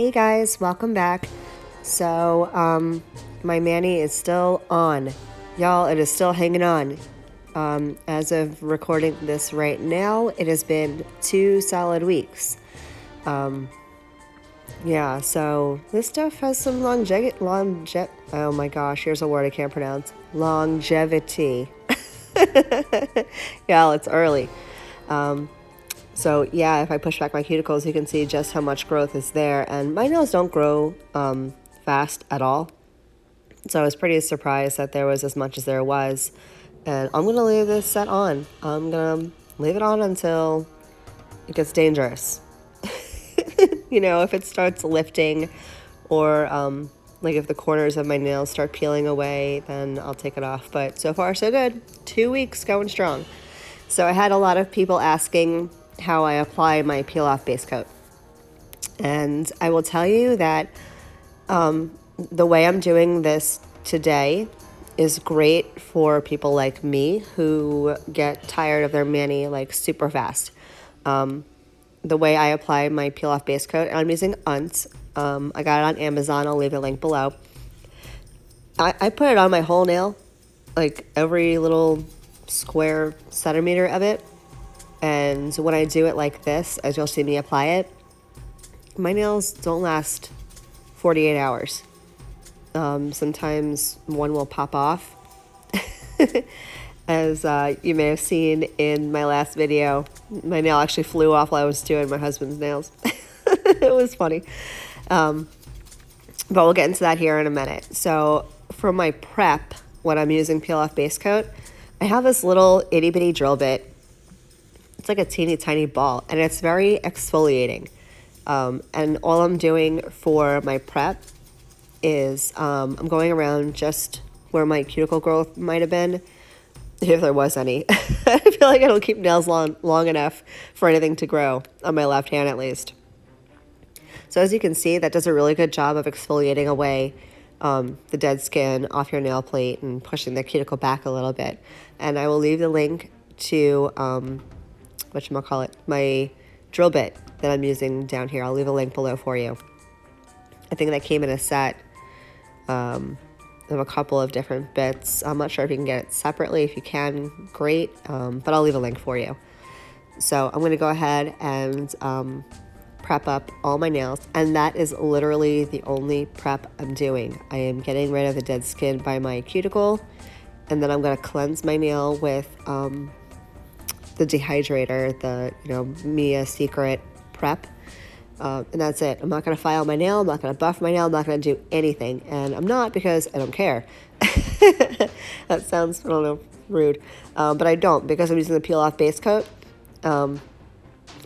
Hey guys, welcome back. So, my Manny is still on. Y'all, it is still hanging on. As of recording this right now, it has been 2 solid weeks. Yeah, so this stuff has some oh my gosh, here's a word I can't pronounce. Longevity. Y'all, it's early. So yeah, if I push back my cuticles, you can see just how much growth is there. And my nails don't grow fast at all. So I was pretty surprised that there was as much as there was. And I'm going to leave this set on. I'm going to leave it on until it gets dangerous. You know, if it starts lifting or like if the corners of my nails start peeling away, then I'll take it off. But so far, so good. 2 weeks going strong. So I had a lot of people asking how I apply my peel-off base coat. And I will tell you that the way I'm doing this today is great for people like me who get tired of their mani like super fast. The way I apply my peel-off base coat, and I'm using UNT. I got it on Amazon. I'll leave a link below. I put it on my whole nail, like every little square centimeter of it. And when I do it like this, as you'll see me apply it, my nails don't last 48 hours. Sometimes one will pop off. As you may have seen in my last video, my nail actually flew off while I was doing my husband's nails. It was funny. But we'll get into that here in a minute. So for my prep, when I'm using peel-off base coat, I have this little itty-bitty drill bit. It's like a teeny tiny ball, and it's very exfoliating. And all I'm doing for my prep is I'm going around just where my cuticle growth might have been, if there was any. I feel like I don't keep nails long enough for anything to grow, on my left hand at least. So as you can see, that does a really good job of exfoliating away the dead skin off your nail plate and pushing the cuticle back a little bit. And I will leave the link to my drill bit that I'm using down here. I'll leave a link below for you. I think that came in a set of a couple of different bits. I'm not sure if you can get it separately. If you can, great, but I'll leave a link for you. So I'm going to go ahead and prep up all my nails, and that is literally the only prep I'm doing. I am getting rid of the dead skin by my cuticle, and then I'm going to cleanse my nail with the dehydrator, the Mia Secret prep, and that's it. I'm not going to file my nail, I'm not going to buff my nail, I'm not going to do anything, and I'm not because I don't care. That sounds, I don't know, rude, but I don't, because I'm using the peel-off base coat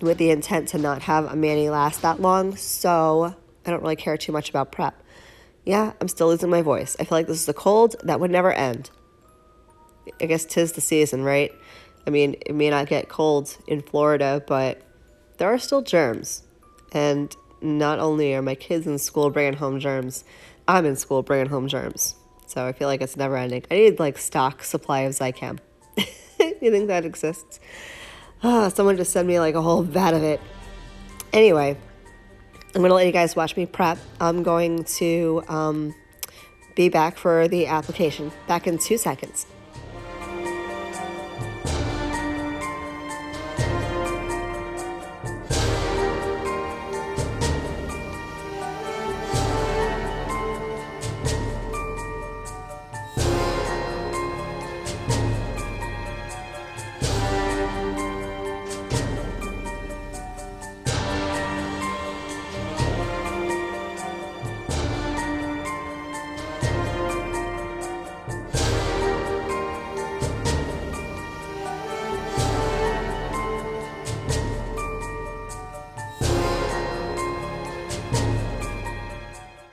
with the intent to not have a mani last that long, so I don't really care too much about prep. Yeah, I'm still losing my voice. I feel like this is a cold that would never end. I guess 'tis the season, right? I mean, it may not get cold in Florida, but there are still germs. And not only are my kids in school bringing home germs, I'm in school bringing home germs. So I feel like it's never ending. I need like stock supply of Zicam. You think that exists? Someone just send me like a whole vat of it. Anyway, I'm going to let you guys watch me prep. I'm going to be back for the application. Back in 2 seconds.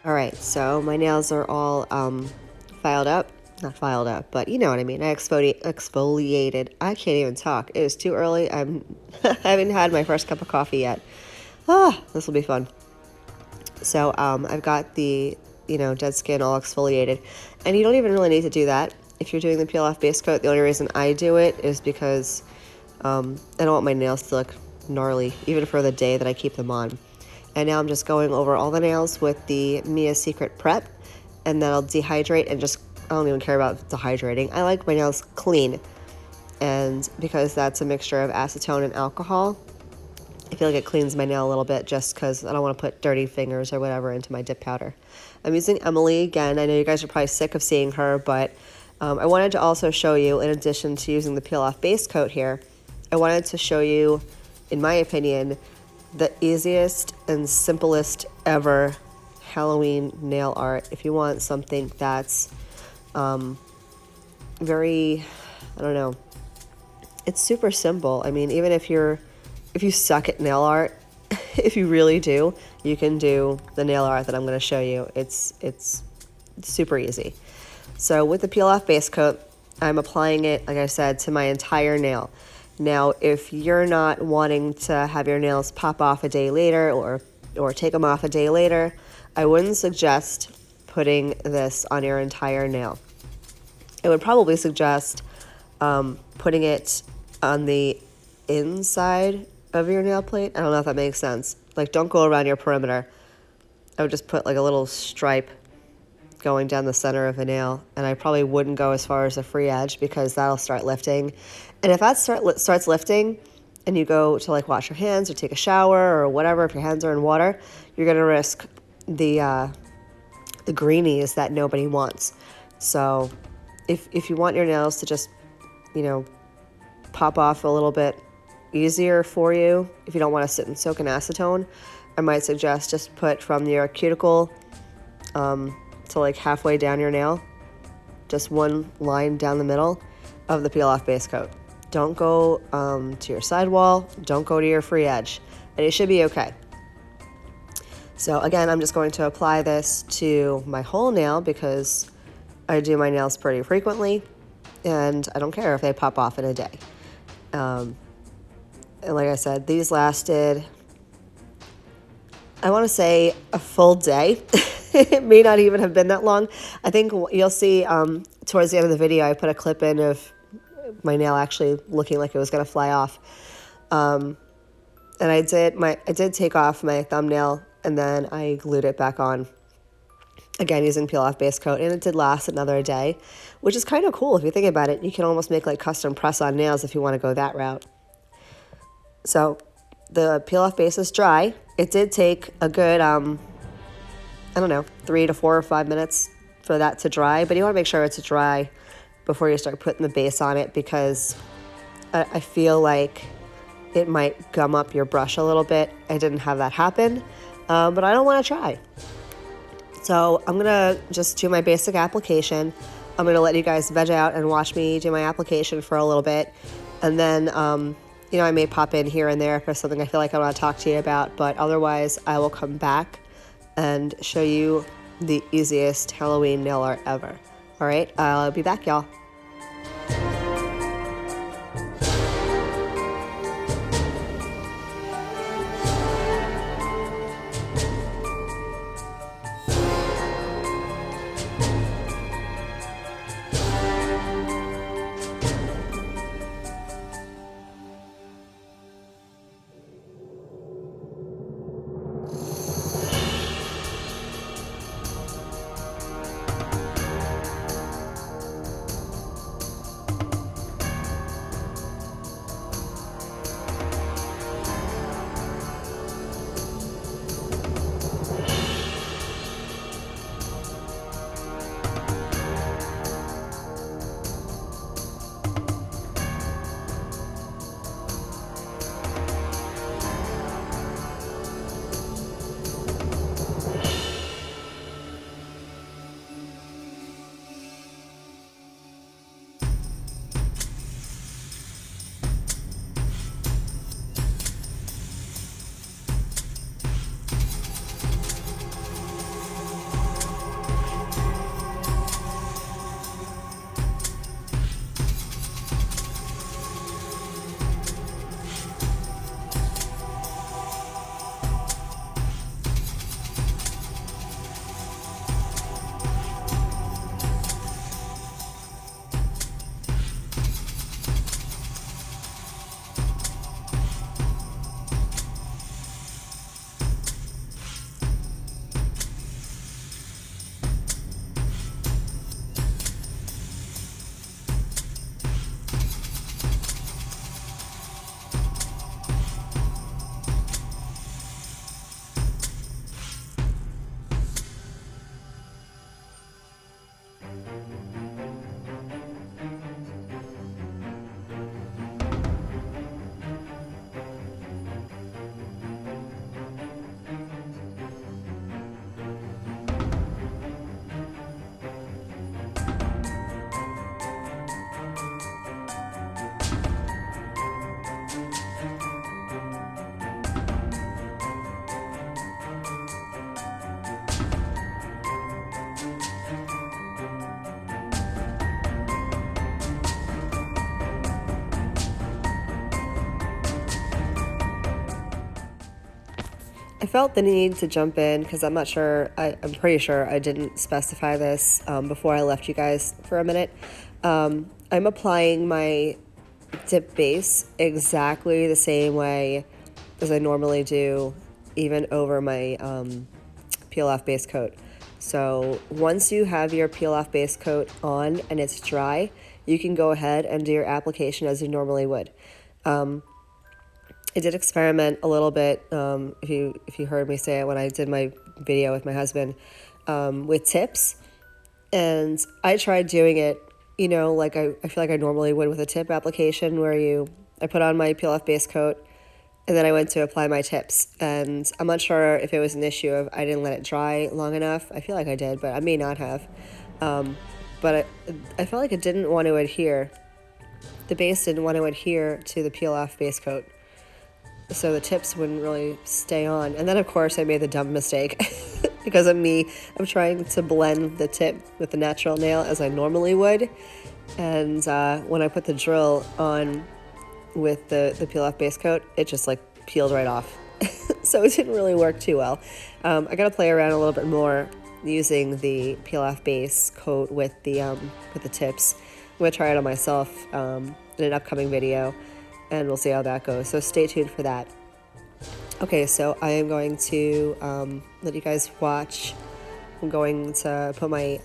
All right, so my nails are all filed up. Not filed up, but you know what I mean. I exfoliated. I can't even talk. It is too early. I haven't had my first cup of coffee yet. This will be fun. So I've got the dead skin all exfoliated, and you don't even really need to do that if you're doing the peel off base coat. The only reason I do it is because I don't want my nails to look gnarly, even for the day that I keep them on. And now I'm just going over all the nails with the Mia Secret Prep, and then I'll dehydrate and just, I don't even care about dehydrating. I like my nails clean, and because that's a mixture of acetone and alcohol, I feel like it cleans my nail a little bit just because I don't want to put dirty fingers or whatever into my dip powder. I'm using Emily again. I know you guys are probably sick of seeing her, but I wanted to also show you, in addition to using the peel-off base coat here, I wanted to show you, in my opinion, the easiest and simplest ever Halloween nail art. If you want something that's very, I don't know, it's super simple. I mean, even if you suck at nail art, if you really do, you can do the nail art that I'm going to show you. It's super easy. So with the peel off base coat, I'm applying it, like I said, to my entire nail. Now, if you're not wanting to have your nails pop off a day later or take them off a day later, I wouldn't suggest putting this on your entire nail. I would probably suggest putting it on the inside of your nail plate. I don't know if that makes sense. Like, don't go around your perimeter. I would just put like a little stripe going down the center of a nail, and I probably wouldn't go as far as the free edge because that'll start lifting. And if that starts lifting and you go to like wash your hands or take a shower or whatever, if your hands are in water, you're going to risk the greenies that nobody wants. So if you want your nails to just, pop off a little bit easier for you, if you don't want to sit and soak in acetone, I might suggest just put from your cuticle to like halfway down your nail, just one line down the middle of the peel off base coat. Don't go to your sidewall, don't go to your free edge, and it should be okay. So again, I'm just going to apply this to my whole nail because I do my nails pretty frequently, and I don't care if they pop off in a day. And like I said, these lasted, I want to say, a full day. It may not even have been that long. I think you'll see towards the end of the video, I put a clip in of my nail actually looking like it was going to fly off. And I did take off my thumbnail, and then I glued it back on, again using peel off base coat, and it did last another day, which is kind of cool if you think about it. You can almost make like custom press on nails if you want to go that route. So the peel off base is dry. It did take a good 3 to 4 or 5 minutes for that to dry, but you want to make sure it's dry before you start putting the base on it, because I feel like it might gum up your brush a little bit. I didn't have that happen, but I don't want to try. So I'm going to just do my basic application. I'm going to let you guys veg out and watch me do my application for a little bit. And then, I may pop in here and there for something I feel like I want to talk to you about. But otherwise, I will come back and show you the easiest Halloween nail art ever. All right, I'll be back, y'all. I felt the need to jump in because I'm not sure, I'm pretty sure I didn't specify this before I left you guys for a minute. I'm applying my dip base exactly the same way as I normally do, even over my peel off base coat. So once you have your peel off base coat on and it's dry, you can go ahead and do your application as you normally would. I did experiment a little bit, if you heard me say it when I did my video with my husband, with tips. And I tried doing it, like I feel like I normally would with a tip application where I put on my peel off base coat and then I went to apply my tips. And I'm not sure if it was an issue of I didn't let it dry long enough. I feel like I did, but I may not have. But I felt like it didn't want to adhere. The base didn't want to adhere to the peel off base coat. So the tips wouldn't really stay on. And then, of course, I made the dumb mistake because of me. I'm trying to blend the tip with the natural nail as I normally would. And when I put the drill on with the peel-off base coat, it just, peeled right off. So it didn't really work too well. I got to play around a little bit more using the peel-off base coat with the tips. I'm going to try it on myself in an upcoming video, and we'll see how that goes. So stay tuned for that. Okay, so I am going to let you guys watch. I'm going to put my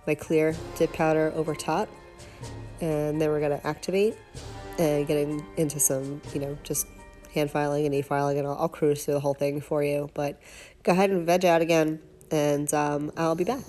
my clear dip powder over top, and then we're going to activate and getting into some, just hand filing and e-filing, and I'll cruise through the whole thing for you. But go ahead and veg out again, and I'll be back.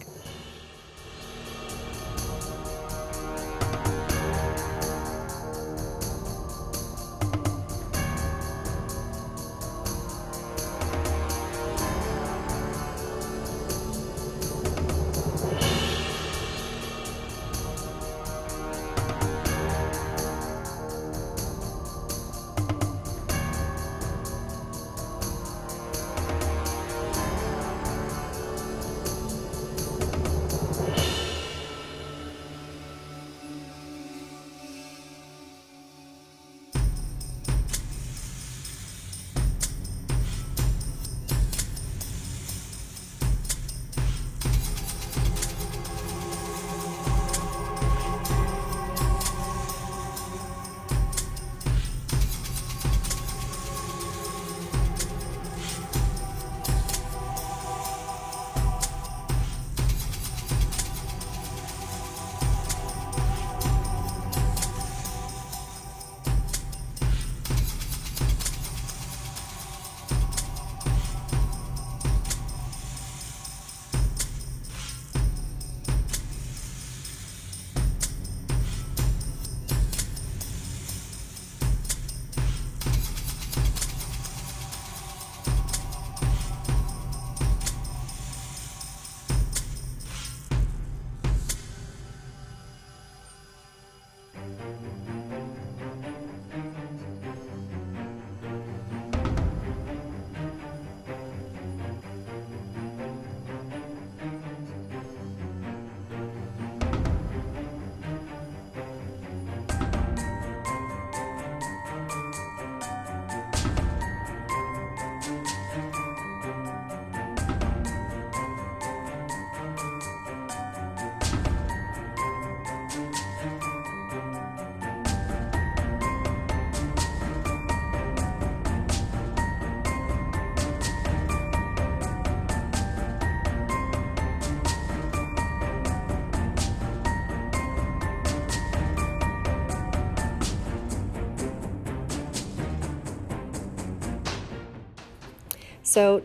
So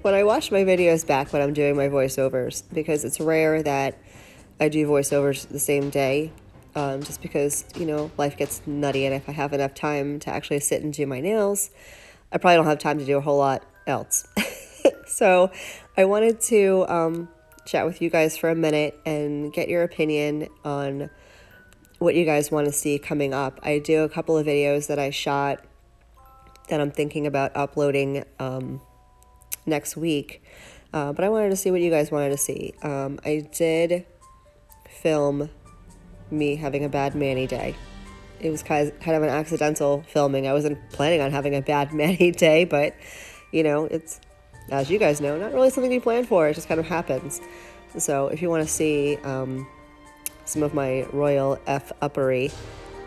when I watch my videos back when I'm doing my voiceovers, because it's rare that I do voiceovers the same day, just because, life gets nutty, and if I have enough time to actually sit and do my nails, I probably don't have time to do a whole lot else. So I wanted to chat with you guys for a minute and get your opinion on what you guys want to see coming up. I do a couple of videos that I shot that I'm thinking about uploading next week, but I wanted to see what you guys wanted to see. I did film me having a bad mani day. It was kind of an accidental filming. I wasn't planning on having a bad mani day, but it's, as you guys know, not really something you plan for. It just kind of happens. So if you want to see some of my royal F-uppery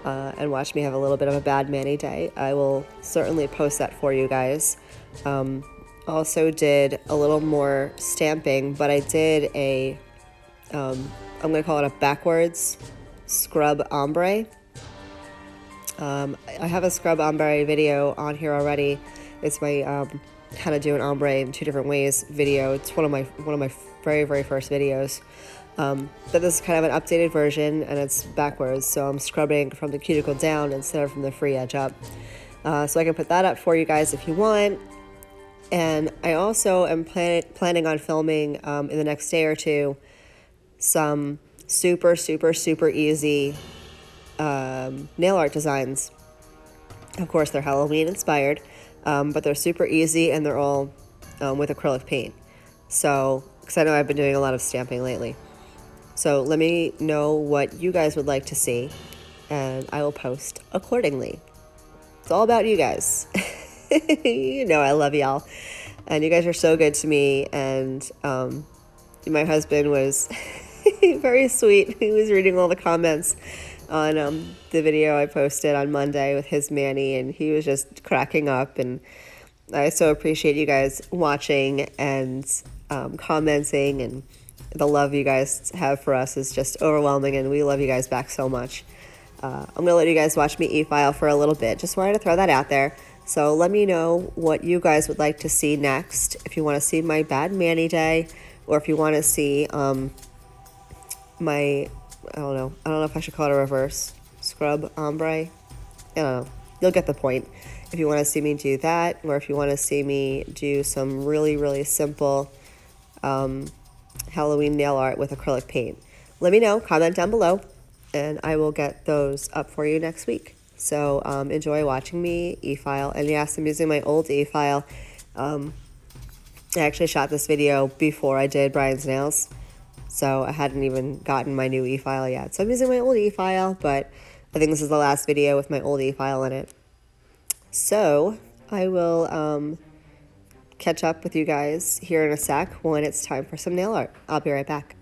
and watch me have a little bit of a bad mani day, I will certainly post that for you guys. Also did a little more stamping, but I did I'm going to call it a backwards scrub ombre. I have a scrub ombre video on here already. It's my how to do an ombre in 2 different ways video. It's one of my very, very first videos. But this is kind of an updated version, and it's backwards, so I'm scrubbing from the cuticle down instead of from the free edge up. So I can put that up for you guys if you want. And I also am planning on filming in the next day or two some super, super, super easy nail art designs. Of course, they're Halloween inspired, but they're super easy, and they're all with acrylic paint. So, because I know I've been doing a lot of stamping lately. So let me know what you guys would like to see, and I will post accordingly. It's all about you guys. I love y'all, and you guys are so good to me. And my husband was very sweet. He was reading all the comments on the video I posted on Monday with his mani, and he was just cracking up. And I so appreciate you guys watching and commenting, and the love you guys have for us is just overwhelming, and we love you guys back so much. I'm going to let you guys watch me e-file for a little bit. Just wanted to throw that out there. So let me know what you guys would like to see next. If you want to see my bad mani day, or if you want to see my, I don't know if I should call it a reverse scrub ombre. I don't know. You'll get the point. If you want to see me do that, or if you want to see me do some really, really simple Halloween nail art with acrylic paint, let me know. Comment down below, and I will get those up for you next week. So enjoy watching me e-file. And yes, I'm using my old e-file. I actually shot this video before I did Brian's nails, so I hadn't even gotten my new e-file yet. So I'm using my old e-file, but I think this is the last video with my old e-file in it. So I will catch up with you guys here in a sec when it's time for some nail art. I'll be right back.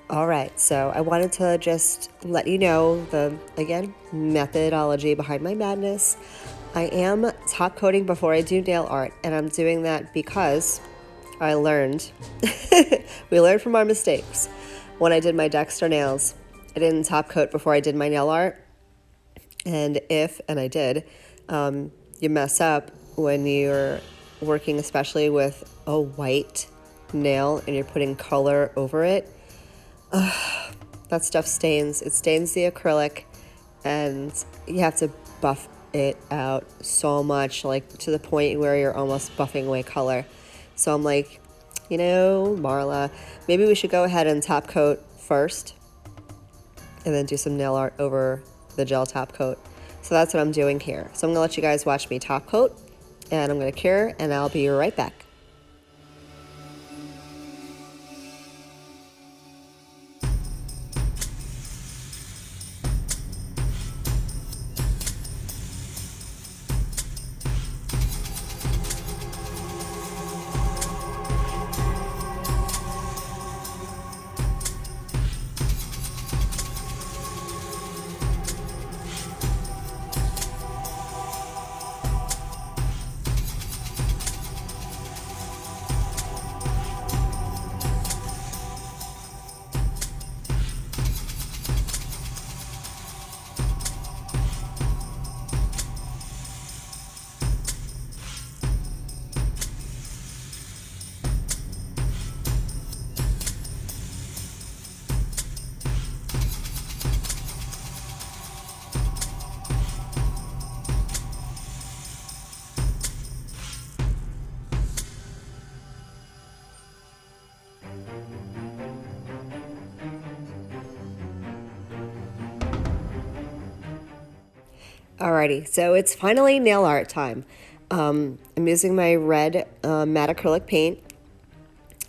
All right, so I wanted to just let you know the, again, methodology behind my madness. I am top coating before I do nail art, and I'm doing that because I learned, we learned from our mistakes. When I did my Dexter nails, I didn't top coat before I did my nail art, and I did, you mess up when you're working especially with a white nail and you're putting color over it, that stuff stains. It stains the acrylic, and you have to buff it out so much, like to the point where you're almost buffing away color. So I'm like, you know, Marla, maybe we should go ahead and top coat first and then do some nail art over the gel top coat. So that's what I'm doing here. So I'm gonna let you guys watch me top coat, and I'm gonna cure, and I'll be right back. Alrighty, so it's finally nail art time. I'm using my red matte acrylic paint,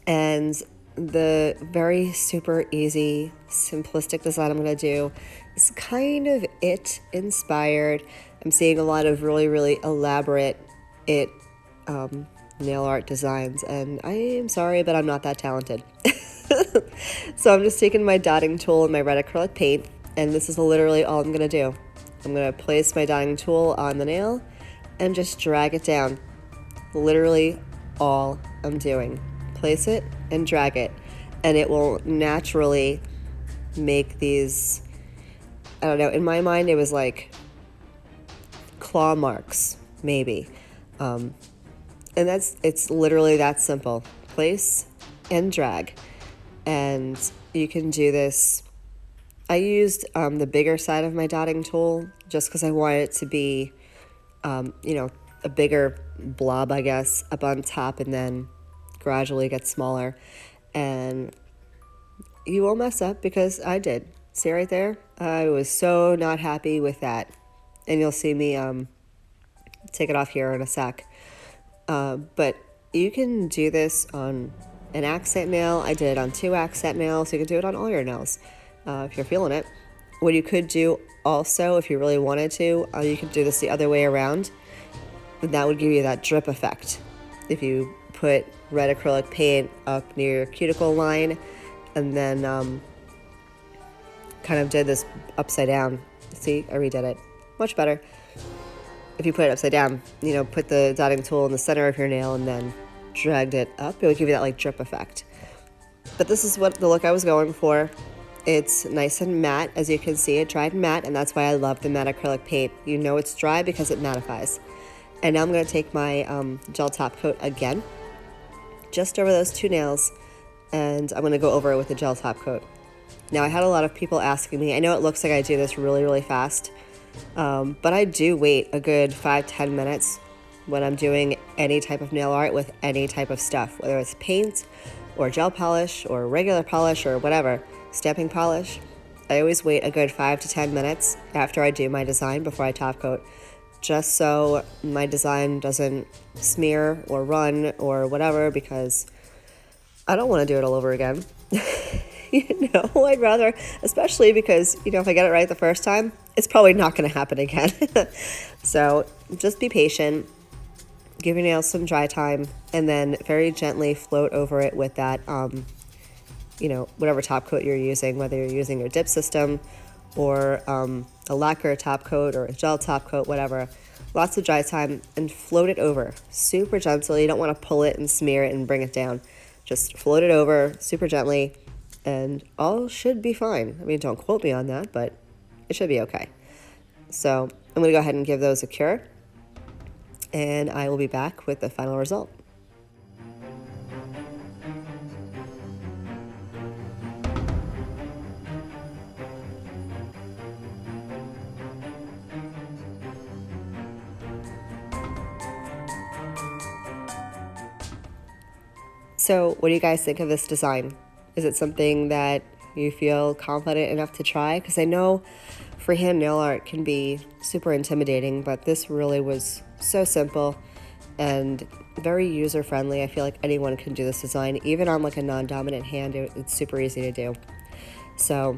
and the very super easy, simplistic design I'm going to do is kind of it inspired. I'm seeing a lot of really, really elaborate nail art designs, and I am sorry, but I'm not that talented. So I'm just taking my dotting tool and my red acrylic paint, and this is literally all I'm going to do. I'm going to place my dotting tool on the nail and just drag it down. Literally all I'm doing. Place it and drag it, and it will naturally make these, I don't know, in my mind it was like claw marks, maybe. And it's literally that simple. Place and drag. And you can do this. I used the bigger side of my dotting tool just because I wanted it to be, you know, a bigger blob, I guess, up on top, and then gradually get smaller. And you won't mess up, because I did. See right there? I was so not happy with that. And you'll see me take it off here in a sec. But you can do this on an accent nail. I did it on 2 accent nails. You can do it on all your nails if you're feeling it. What you could do also, if you really wanted to, you could do this the other way around. And that would give you that drip effect. If you put red acrylic paint up near your cuticle line and then kind of did this upside down. See, I redid it. Much better. If you put it upside down, you know, put the dotting tool in the center of your nail and then dragged it up, it would give you that like drip effect. But this is what the look I was going for. It's nice and matte, as you can see, it dried matte, and that's why I love the matte acrylic paint. You know it's dry because it mattifies. And now I'm going to take my gel top coat again, just over those 2 nails, and I'm going to go over it with the gel top coat. Now, I had a lot of people asking me, I know it looks like I do this really, really fast, but I do wait a good 5-10 minutes when I'm doing any type of nail art with any type of stuff, whether it's paint or gel polish or regular polish or whatever, stamping polish. I always wait a good 5 to 10 minutes after I do my design before I top coat, just so my design doesn't smear or run or whatever, because I don't want to do it all over again. You know, I'd rather, especially because, you know, if I get it right the first time, it's probably not going to happen again. So just be patient, give your nails some dry time, and then very gently float over it with that, you know, whatever top coat you're using, whether you're using your dip system or a lacquer top coat or a gel top coat, whatever. Lots of dry time, and float it over super gently. You don't want to pull it and smear it and bring it down. Just float it over super gently, and all should be fine. I mean, don't quote me on that, but it should be okay. So I'm going to go ahead and give those a cure, and I will be back with the final result. So what do you guys think of this design? Is it something that you feel confident enough to try? Because I know freehand nail art can be super intimidating, but this really was so simple and very user-friendly. I feel like anyone can do this design. Even on like a non-dominant hand, it's super easy to do. So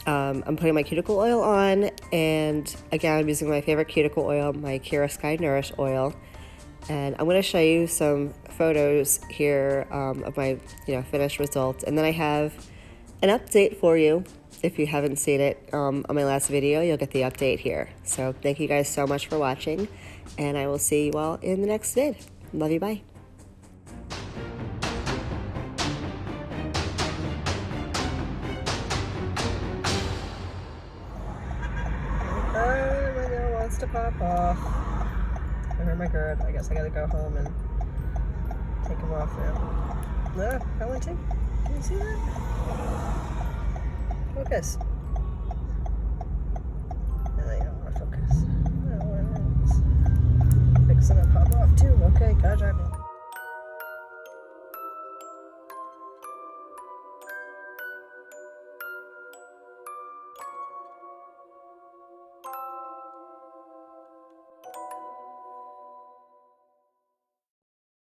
I'm putting my cuticle oil on, and again, I'm using my favorite cuticle oil, my Kira Sky Nourish oil. And I'm going to show you some photos here of my finished results. And then I have an update for you. If you haven't seen it on my last video, you'll get the update here. So thank you guys so much for watching, and I will see you all in the next vid. Love you, bye. My nail wants to pop off. I heard my gird. I guess I gotta go home and take him off now. Ah, Peloton. Can you see that? Focus. No, you don't want to focus. No, it is. Fixing to pop off too. Okay, gotta drive me.